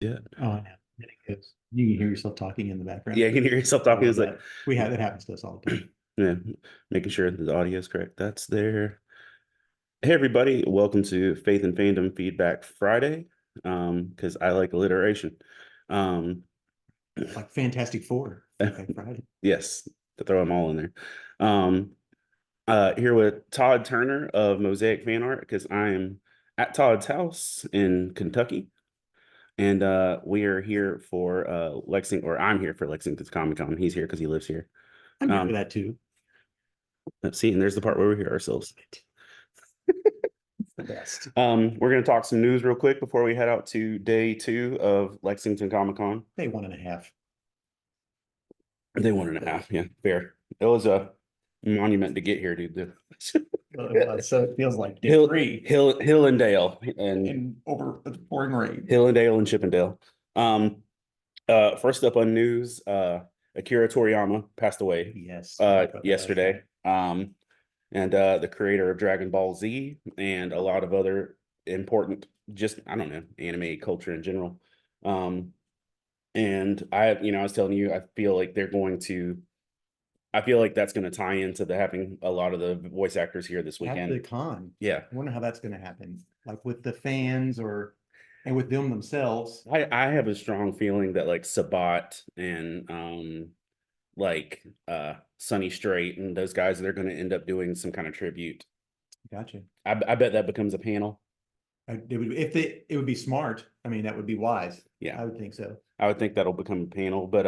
yet. Oh, I know. And it goes. You can hear yourself talking in the background. Yeah, you can hear yourself I talking. love It's like, that. We have it happens to us all the time. yeah, making sure that the audio is correct. That's there. Hey, everybody. Welcome to Faith and Fandom Feedback Friday, because I like alliteration. Um, Like Fantastic Four. Okay, Friday. yes, to throw them all in there. Um, here with Todd Turner of Mosaic Fan Art, because I am at Todd's house in Kentucky. And we are here for Lexington, or I'm here for Lexington's Comic Con. He's here because he lives here. I'm here for Um, that too. let's see, and there's the part where we hear ourselves. It's the best. We're going to talk some news real quick before we head out to day 2 of Lexington Comic Con. Day 1.5. Day 1.5, yeah, fair. It was a monument to get here, dude. So it feels like day Hill, 3 Hill and Dale, and and over the pouring rain. Hill and Dale and Chippendale. First up on news, Akira Toryiama passed away Yes. yesterday. And the creator of Dragon Ball Z and a lot of other important, just, I don't know, anime culture in general. And I was telling you, I feel like that's going to tie into the having a lot of the voice actors here this At weekend. the con. Yeah. I wonder how that's going to happen. Like with the fans and with them themselves. I have a strong feeling that like Sabat and like Sonny Strait and those guys, they're going to end up doing some kind of tribute. Gotcha. I bet that becomes a panel. It would be smart. I mean, that would be wise. Yeah, I would think so. I would think that'll become a panel. But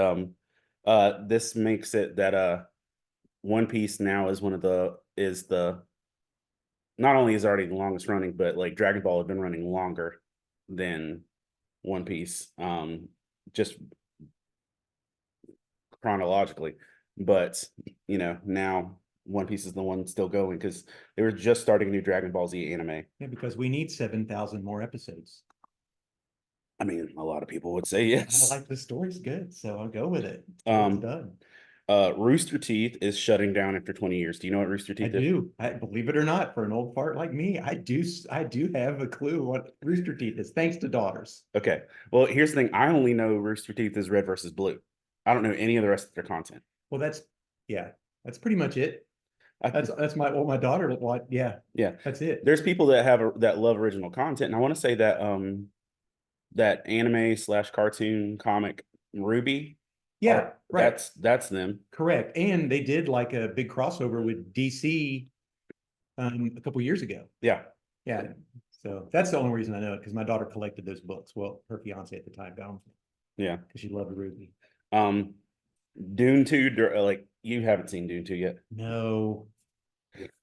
this makes it that One Piece now is not only is it already the longest running, but like Dragon Ball had been running longer than One Piece, just chronologically. But now One Piece is the one still going because they were just starting a new Dragon Ball Z anime. Yeah, because we need 7,000 more episodes. I mean, a lot of people would say yes. I like the story's good, so I'll go with it. It's done. Rooster Teeth is shutting down after 20 years. Do you know what Rooster Teeth is? do. I believe it or not, for an old fart like me, I do have a clue what Rooster Teeth is, thanks to Daughters. Okay. Well, here's the thing. I only know Rooster Teeth is Red versus Blue. I don't know any of the rest of their content. Well, that's pretty much it. That's my daughter what yeah. That's it. There's people that love original content, and I want to say that that anime/cartoon comic Ruby. Yeah, right. That's them. Correct. And they did like a big crossover with DC a couple years ago. Yeah. Yeah. So that's the only reason I know it, because my daughter collected those books. Well, her fiance at the time got them. Yeah. Because she loved Ruby. Dune 2, like you haven't seen Dune 2 yet. No.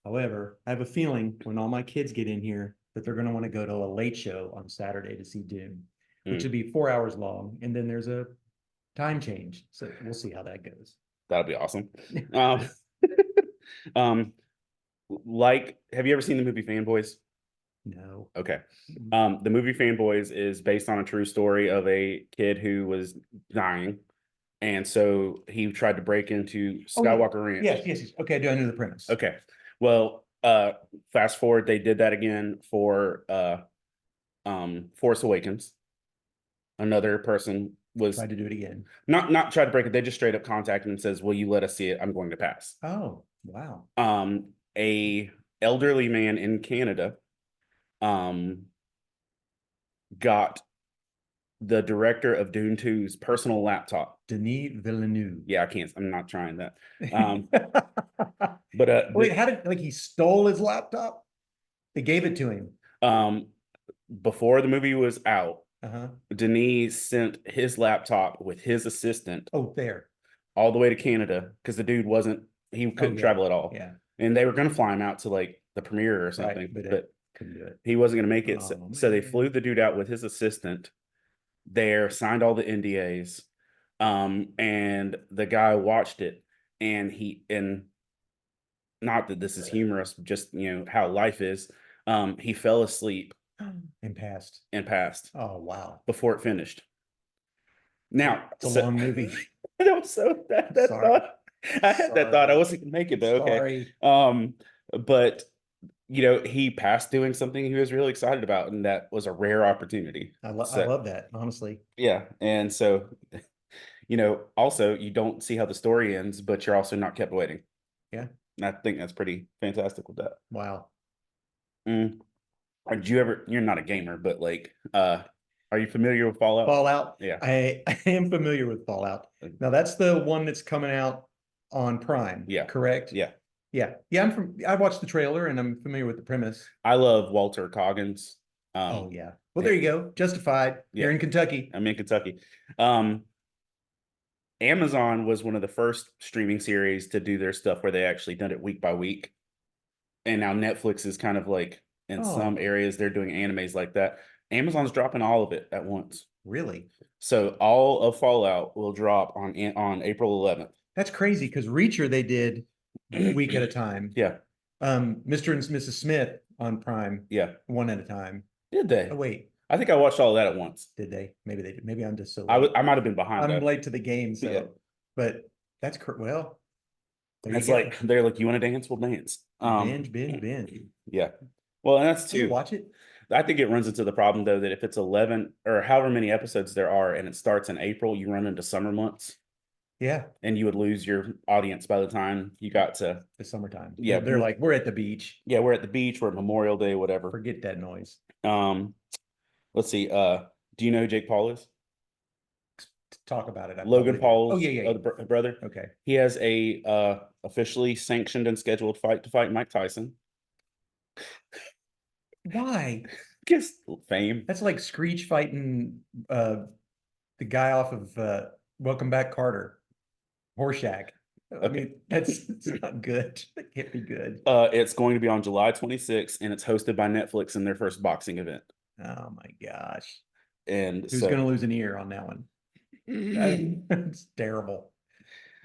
However, I have a feeling when all my kids get in here that they're going to want to go to a late show on Saturday to see Dune, which would be 4 hours long. And then there's a time change. So we'll see how that goes. That'll be awesome. Like, have you ever seen the movie Fanboys? No. Okay. The movie Fanboys is based on a true story of a kid who was dying. And so he tried to break into Skywalker Ranch. Yes. Okay, I know the premise. Okay. Well, fast forward, they did that again for Force Awakens. Another person was tried to do it again. Not tried to break it. They just straight up contacted and says, "Will you let us see it? I'm going to pass." Oh, wow. A elderly man in Canada got the director of Dune 2's personal laptop. Denis Villeneuve. Yeah, I'm not trying that. But wait, how did he stole his laptop? They gave it to him. Before the movie was out, uh-huh. Denis sent his laptop with his assistant. Oh, there. All the way to Canada because the dude couldn't travel at all. Yeah. And they were going to fly him out to like the premiere or something, right, but couldn't do it. He wasn't going to make it. So they flew the dude out with his assistant there, signed all the NDAs. And the guy watched it, and not that this is humorous, just how life is. He fell asleep and passed. Oh, wow. Before it finished. Now it's a long movie. That was so that thought. I had that thought. I wasn't gonna make it though. Okay. Sorry. But he passed doing something he was really excited about, and that was a rare opportunity. I So love that, honestly. yeah, and so also you don't see how the story ends, but you're also not kept waiting. Yeah. And I think that's pretty fantastic with that. Wow. Mm. Did you ever? You're not a gamer, but like, are you familiar with Fallout? Fallout. Yeah, I am familiar with Fallout. Now that's the one that's coming out on Prime, yeah, correct? yeah. Yeah. Yeah, I watched the trailer and I'm familiar with the premise. I love Walter Coggins. Oh yeah. Well, Yeah, there you go. Justified. yeah. You're in Kentucky. I'm in Kentucky. Um, Amazon was one of the first streaming series to do their stuff where they actually done it week by week. And now Netflix is kind of like in some Oh, areas they're doing animes like that. Amazon's dropping all of it at once. really? So all of Fallout will drop on April 11th. That's crazy because Reacher they did week at a time. Yeah, Mr. and Mrs. Smith on Prime, yeah. one at a time. Did they? Oh wait, I think I watched all of that at once. did they? Maybe they did. Maybe I'm just so I late. I might have been behind I'm though. late to the game, so Yeah. but well, there you It's go. like they're like, you want to dance? We'll dance. Binge. Yeah. Well, and that's I'm gonna too. watch it. I think it runs into the problem though that if it's 11 or however many episodes there are and it starts in April, you run into summer months Yeah, and you would lose your audience by the time you got to. the summertime. Yeah, They're like, we're at the beach. yeah, we're at the beach, we're at Memorial Day, whatever. Forget that noise. Um, let's see. Do you know who Jake Paul is? Talk about it. I Logan probably do. Oh Paul's yeah, yeah. brother. Okay. He has a officially sanctioned and scheduled fight to fight Mike Tyson. Why? Guess fame. That's like Screech fighting the guy off of Welcome Back Carter, Horshack. I Okay. mean, it's not good. That can't be good. It's going to be on July 26th, and it's hosted by Netflix in their first boxing event. Oh my gosh. And Who's so, gonna lose an ear on that one? It's terrible.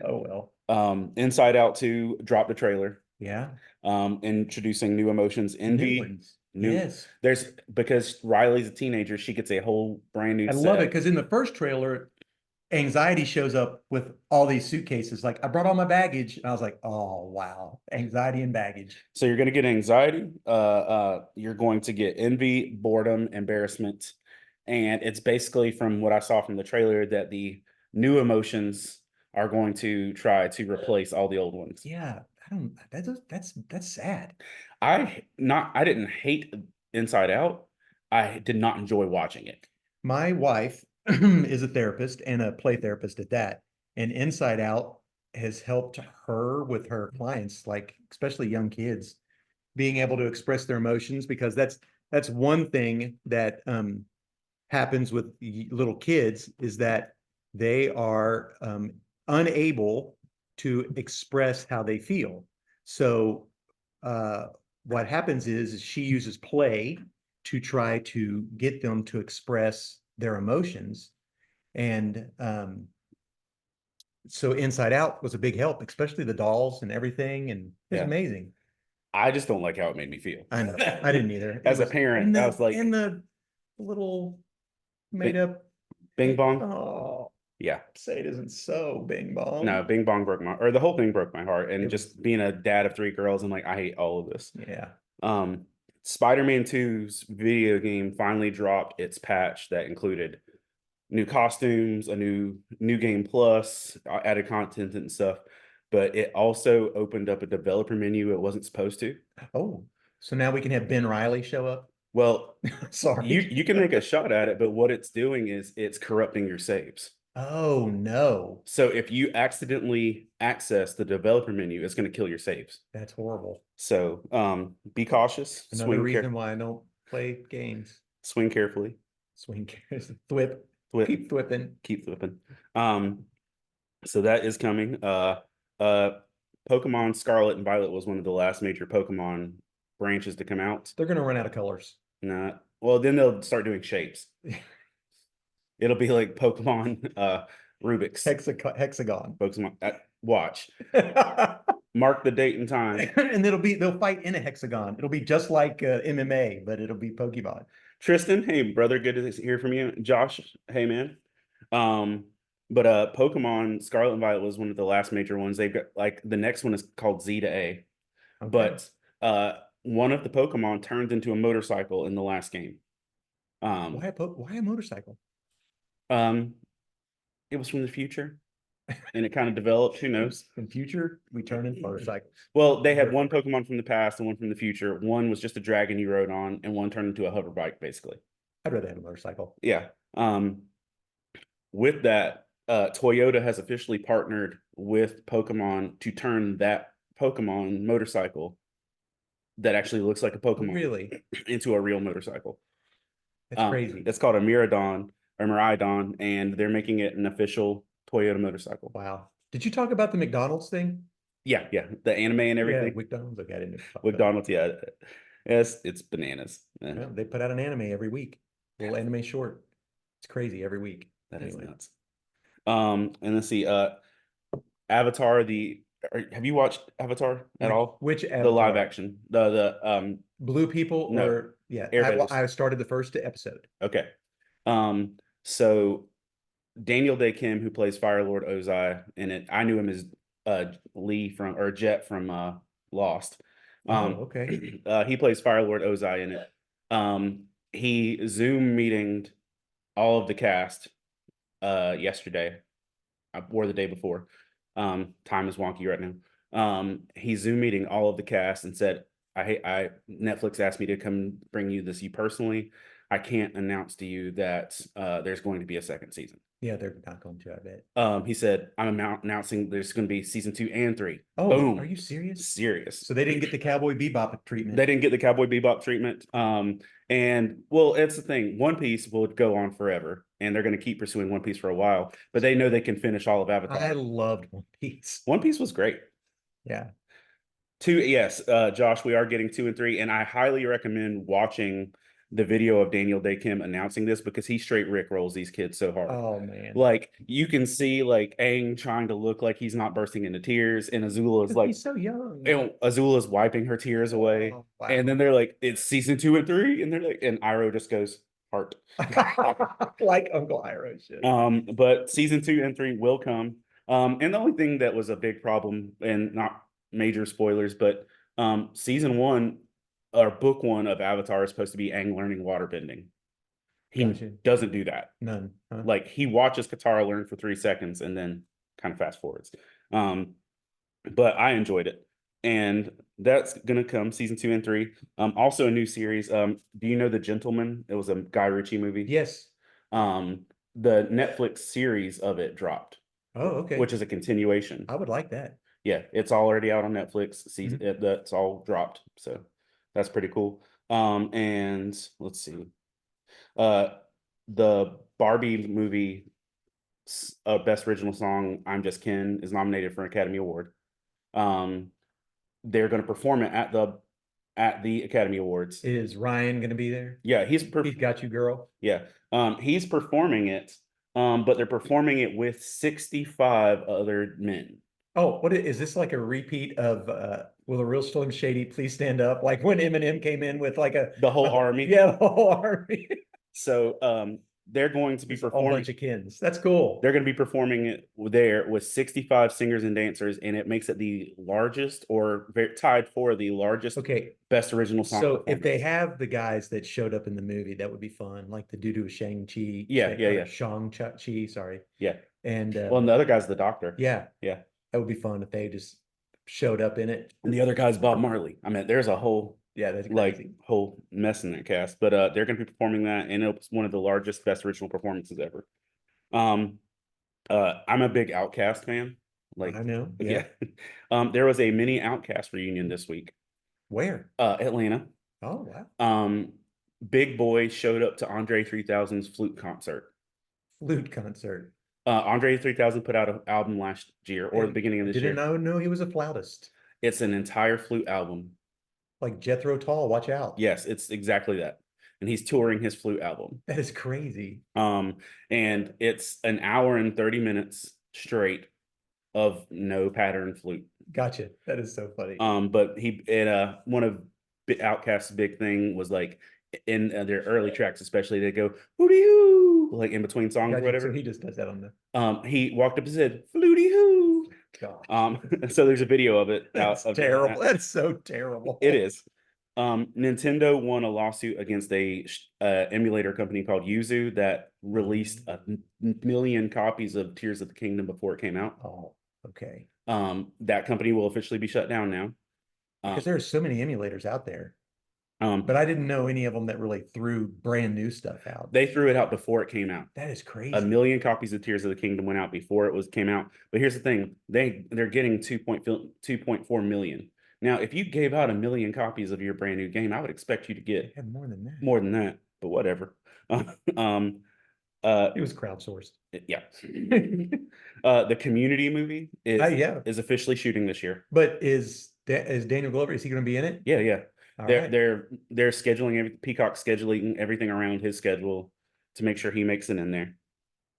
Oh well. Inside Out 2 dropped a trailer, Yeah. introducing new emotions, New envy, ones. new. Yes. There's because Riley's a teenager, she gets a whole brand new I set. love it because in the first trailer, anxiety shows up with all these suitcases. Like, I brought all my baggage, and I was like, oh wow, anxiety and baggage. So you're going to get anxiety. You're going to get envy, boredom, embarrassment, and it's basically from what I saw from the trailer that the new emotions are going to try to replace all the old ones. Yeah, I don't. That's sad. I didn't hate Inside Out. I did not enjoy watching it. My wife is a therapist and a play therapist at that, and Inside Out has helped her with her clients, like especially young kids, being able to express their emotions because that's one thing that happens with little kids is that they are unable to express how they feel. So what happens is she uses play to try to get them to express their emotions. And so Inside Out was a big help, especially the dolls and everything. And it's amazing. I just don't like how it made me feel. I know. I didn't either. As a parent, I was like, in the little made up Bing Bong. Oh, yeah. Say it isn't so, Bing Bong. No, Bing Bong broke the whole thing broke my heart. And just being a dad of 3 girls, I'm like, I hate all of this. Yeah. Spider-Man 2's video game finally dropped its patch that included new costumes, a new game plus, added content and stuff. But it also opened up a developer menu it wasn't supposed to. Oh, so now we can have Ben Riley show up? Well, sorry. You can make a shot at it, but what it's doing is it's corrupting your saves. Oh no. So if you accidentally access the developer menu, it's going to kill your saves. That's horrible. So be cautious. Another reason why I don't play games. Swing carefully. Swing carefully. Thwip. Keep thwipping. Keep thwipping. So that is coming. Pokemon Scarlet and Violet was one of the last major Pokemon branches to come out. They're gonna run out of colors. Nah. Well, then they'll start doing shapes. It'll be like Pokemon Rubik's hexagon. Pokemon. Watch. Mark the date and time. And they'll fight in a hexagon. It'll be just like MMA, but it'll be Pokemon. Tristan, hey brother, good to hear from you. Josh, hey man. But Pokemon Scarlet and Violet was one of the last major ones. They've got like the next one is called Z to A. Okay. But one of the Pokemon turned into a motorcycle in the last game. Why a motorcycle? Um, it was from the future, and it kind of developed. Who knows? In future, we turn into motorcycles. Well, they had one Pokemon from the past and one from the future. One was just a dragon you rode on, and one turned into a hover bike, basically. I'd rather have a motorcycle. Yeah. With that, Toyota has officially partnered with Pokemon to turn that Pokemon motorcycle that actually looks like a Pokemon Really? into a real motorcycle. That's crazy. It's called a Miradon or Miridon, and they're making it an official Toyota motorcycle. Wow. Did you talk about the McDonald's thing? Yeah, the anime and everything. Yeah, McDonald's. Okay, I didn't McDonald's, yeah. It's bananas. Well, they put out an anime every week. A little anime short. It's crazy every week. That is nuts. And let's see, Avatar, have you watched Avatar at all? Which Avatar? The live action. The Blue people no, or yeah. I started the first episode. Okay. So Daniel Day Kim, who plays Fire Lord Ozai in it, I knew him as Lee from or Jet from Lost. Okay. He plays Fire Lord Ozai in it. He Zoom meetinged all of the cast yesterday or the day before. Time is wonky right now. He Zoom meeting all of the cast and said, Netflix asked me to come bring you this you personally. I can't announce to you that there's going to be a second season. Yeah, they're not going to, I bet. He said, I'm announcing there's going to be season 2 and 3. Oh, boom. Are you serious? Serious. So they didn't get the Cowboy Bebop treatment. They didn't get the Cowboy Bebop treatment. And well, it's the thing. One Piece will go on forever, and they're going to keep pursuing One Piece for a while, but they know they can finish all of Avatar. I loved One Piece. One Piece was great. Yeah. 2, yes, Josh, we are getting 2 and 3, and I highly recommend watching the video of Daniel Day Kim announcing this because he straight Rick rolls these kids so hard. Oh man. Like you can see like Aang trying to look like he's not bursting into tears, and Azula is like he's so young. Azula's wiping her tears away. Oh, wow. And then they're like, it's season 2 and 3, and they're like, and Iroh just goes, heart. Like Uncle Iroh should. But season 2 and 3 will come. And the only thing that was a big problem, and not major spoilers, but season 1 or book 1 of Avatar is supposed to be Aang learning waterbending. He doesn't do that. None. Huh? Like he watches Katara learn for 3 seconds and then kind of fast forwards. But I enjoyed it, and that's gonna come season 2 and 3. Also a new series. Do you know The Gentleman? It was a Guy Ritchie movie. Yes. The Netflix series of it dropped. Oh, okay. Which is a continuation. I would like that. Yeah, it's already out on Netflix. Season that's all dropped, so that's pretty cool. And let's see, the Barbie movie, best original song, "I'm Just Ken," is nominated for an Academy Award. They're going to perform it at the Academy Awards. Is Ryan going to be there? Yeah, he's Got You Girl. Yeah, he's performing it, but they're performing it with 65 other men. Oh, what is this, like a repeat of Will a Real Slim Shady Please Stand Up? Like when Eminem came in with like the whole army. Yeah, the whole army. So they're going to be performing a bunch of Kens. That's cool. They're going to be performing it there with 65 singers and dancers, and it makes it the largest, or tied for the largest, best original song. So if they have the guys that showed up in the movie, that would be fun. Like the dude with Shang-Chi. Yeah. Shang-Chi, sorry. Yeah. And well, and the other guy's the doctor. Yeah. Yeah. That would be fun if they just showed up in it. And the other guy's Bob Marley. I mean, there's a whole that's like whole mess in that cast, but they're going to be performing that, and it's one of the largest best original performances ever. I'm a big Outkast fan. Like I know. Yeah. There was a mini Outkast reunion this week. Where? Atlanta. Oh wow. Big Boy showed up to Andre 3000's flute concert. Andre 3000 put out an album last year or the beginning of this year. Didn't know he was a flautist. It's an entire flute album. Like Jethro Tull, watch out. Yes, it's exactly that. And he's touring his flute album. That is crazy. And it's an hour and 30 minutes straight of no pattern flute. Gotcha. That is so funny. But one of Outkast's big thing was like in their early tracks, especially, they go "Flutie hoo" like in between songs or whatever. So he just does that on the. He walked up and said "Flutie hoo." Gosh. So there's a video of it. That's terrible. That's so terrible. It is. Nintendo won a lawsuit against a emulator company called Yuzu that released a million copies of Tears of the Kingdom before it came out. Oh, okay. That company will officially be shut down now. Because there are so many emulators out there, Um, but I didn't know any of them that really threw brand new stuff out. they threw it out before it came out. That is A crazy. million copies of Tears of the Kingdom went out before it came out. But here's the thing: they're getting 2.4 million. Now, if you gave out a million copies of your brand new game, I would expect you to get Had more than that. more than that. But whatever. It was crowdsourced. Yeah. The Community movie Yeah. is officially shooting this year. But is Daniel Glover, is he going to be in it? Yeah, yeah. All They're right. they're scheduling Peacock scheduling everything around his schedule to make sure he makes it in there.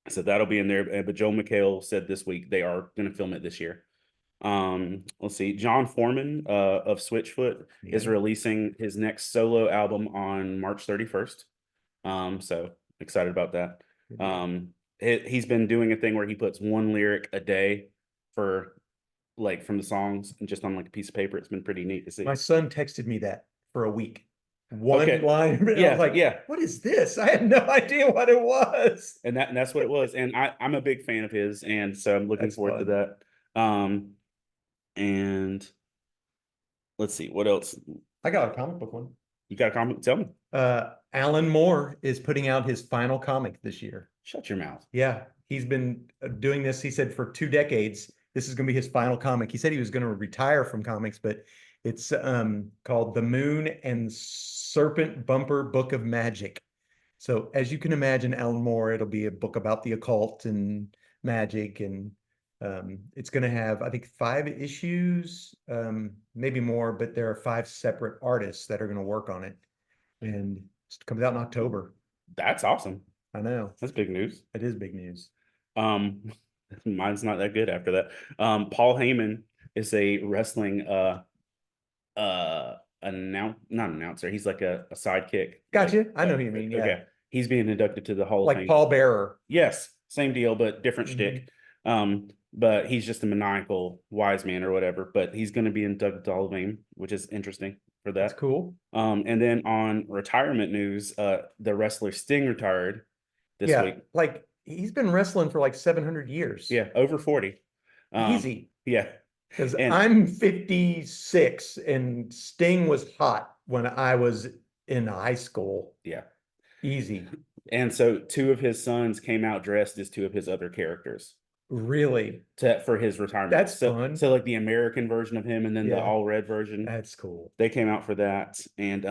So that'll be in there. But Joel McHale said this week they are going to film it this year. Let's see. John Foreman of Switchfoot is Yeah. releasing his next solo album on March 31st. So excited about that. He's been doing a thing where he puts one lyric a day for like from the songs and just on like a piece of paper. It's been pretty neat to see. My son texted me that for a week. One Okay. line. And I Yeah, was like, yeah. what is this? I had no idea what it was. And that's what it was. And I'm a big fan of his, and so I'm looking That's forward to fun. that. And let's see what else. I got a comic book one. You got a comment? Tell me. Alan Moore is putting out his final comic this year. Shut your mouth. Yeah, he's been doing this, he said, for 2 decades. This is going to be his final comic. He said he was going to retire from comics, but it's called The Moon and Serpent Bumper Book of Magic. So as you can imagine, Alan Moore, it'll be a book about the occult and magic, and it's going to have, I think, 5 issues, maybe more, but there are 5 separate artists that are going to work on it, and it comes out in October. That's awesome. I know. That's big news. It is big news. Um, mine's not that good after that. Paul Heyman is a wrestling not announcer. He's like a sidekick. Gotcha. I know who you mean. Yeah. Okay. He's being inducted to the Hall of Like Fame. Paul Bearer. Yes, same deal, but different shtick. But he's just a maniacal wise man or whatever. But he's going to be inducted to Hall of Fame, which is interesting for that. That's cool. And then on retirement news, the wrestler Sting retired this Yeah, week. like he's been wrestling for like 700 years. Yeah, over 40. Easy. Yeah. Because I'm 56 and Sting was hot when I was in high school. Yeah. Easy. And so 2 of his sons came out dressed as 2 of his other characters. Really? For his retirement. That's fun. So like the American version of him and then the all red version. That's cool. They came out for that. And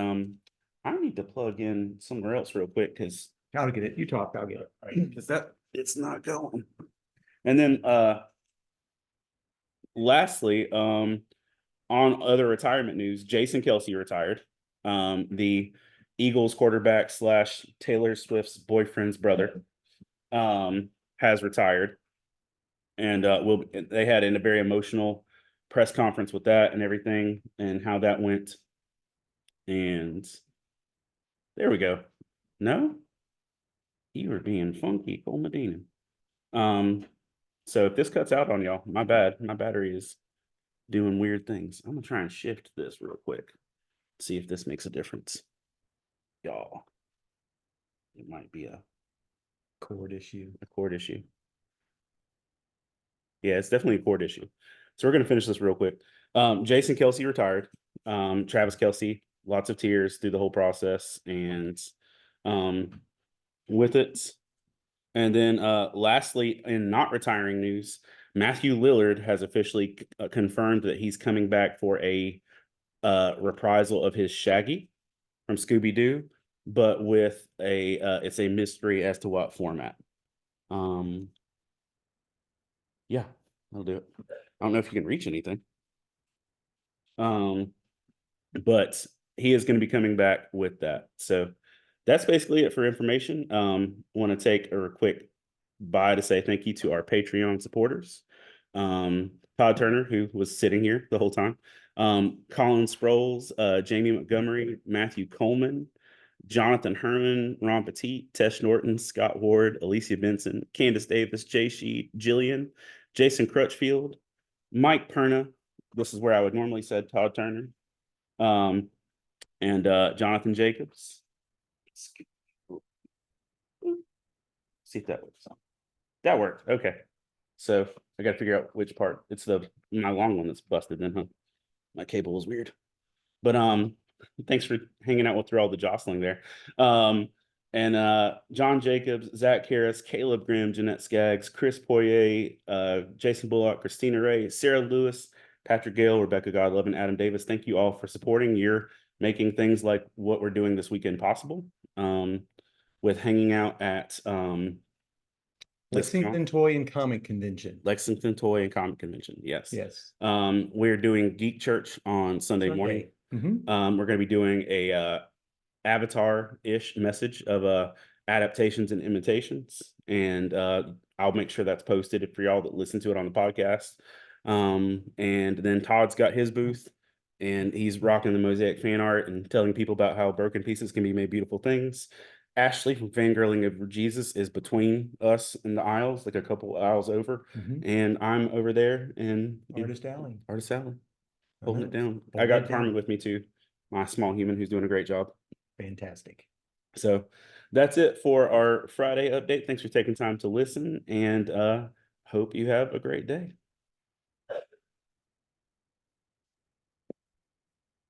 I need to plug in somewhere else real quick because I'll get it. You talk, I'll get it. Because it's not going. And then lastly, on other retirement news, Jason Kelce retired. The Eagles quarterback / Taylor Swift's boyfriend's brother has retired. And they had a very emotional press conference with that and everything and how that went. And there we go. No? You were being funky, Cole Medina. So if this cuts out on y'all, my bad. My battery is doing weird things. I'm gonna try and shift this real quick. See if this makes a difference. Y'all. It might be a cord issue. A cord issue. Yeah, it's definitely a cord issue. So we're gonna finish this real quick. Jason Kelce retired. Travis Kelce, lots of tears through the whole process, and with it. And then lastly, in not retiring news, Matthew Lillard has officially confirmed that he's coming back for a reprisal of his Shaggy from Scooby-Doo, but with it's a mystery as to what format. Yeah, I'll do it. I don't know if you can reach anything. But he is going to be coming back with that. So that's basically it for information. Want to take a quick bye to say thank you to our Patreon supporters. Todd Turner, who was sitting here the whole time. Colin Sproles, Jamie Montgomery, Matthew Coleman, Jonathan Herman, Ron Petit, Tesh Norton, Scott Ward, Alicia Benson, Candace Davis, Jay Sheed, Jillian, Jason Crutchfield, Mike Perna. This is where I would normally say Todd Turner. and Jonathan Jacobs. See if that works. That worked. Okay. So I got to figure out which part. It's my long one that's busted then, huh? My cable was weird. But thanks for hanging out through all the jostling there. And John Jacobs, Zach Harris, Caleb Grimm, Jeanette Skaggs, Chris Poirier, Jason Bullock, Christina Ray, Sarah Lewis, Patrick Gale, Rebecca Godlove, and Adam Davis. Thank you all for supporting. You're making things like what we're doing this weekend possible. With hanging out at Lexington Toy and Comic Convention. Lexington Toy and Comic Convention. Yes. Yes. We're doing Geek Church on Sunday morning. Mm-hmm. We're going to be doing a Avatar-ish message of adaptations and imitations, and I'll make sure that's posted for y'all that listen to it on the podcast. And then Todd's got his booth, and he's rocking the Mosaic fan art and telling people about how broken pieces can be made beautiful things. Ashley from Fangirling of Jesus is between us in the aisles, like a couple aisles over, and I'm over there in Artist Alley. Holding it down. I got Carmen with me too, my small human who's doing a great job. Fantastic. So that's it for our Friday update. Thanks for taking time to listen, and hope you have a great day.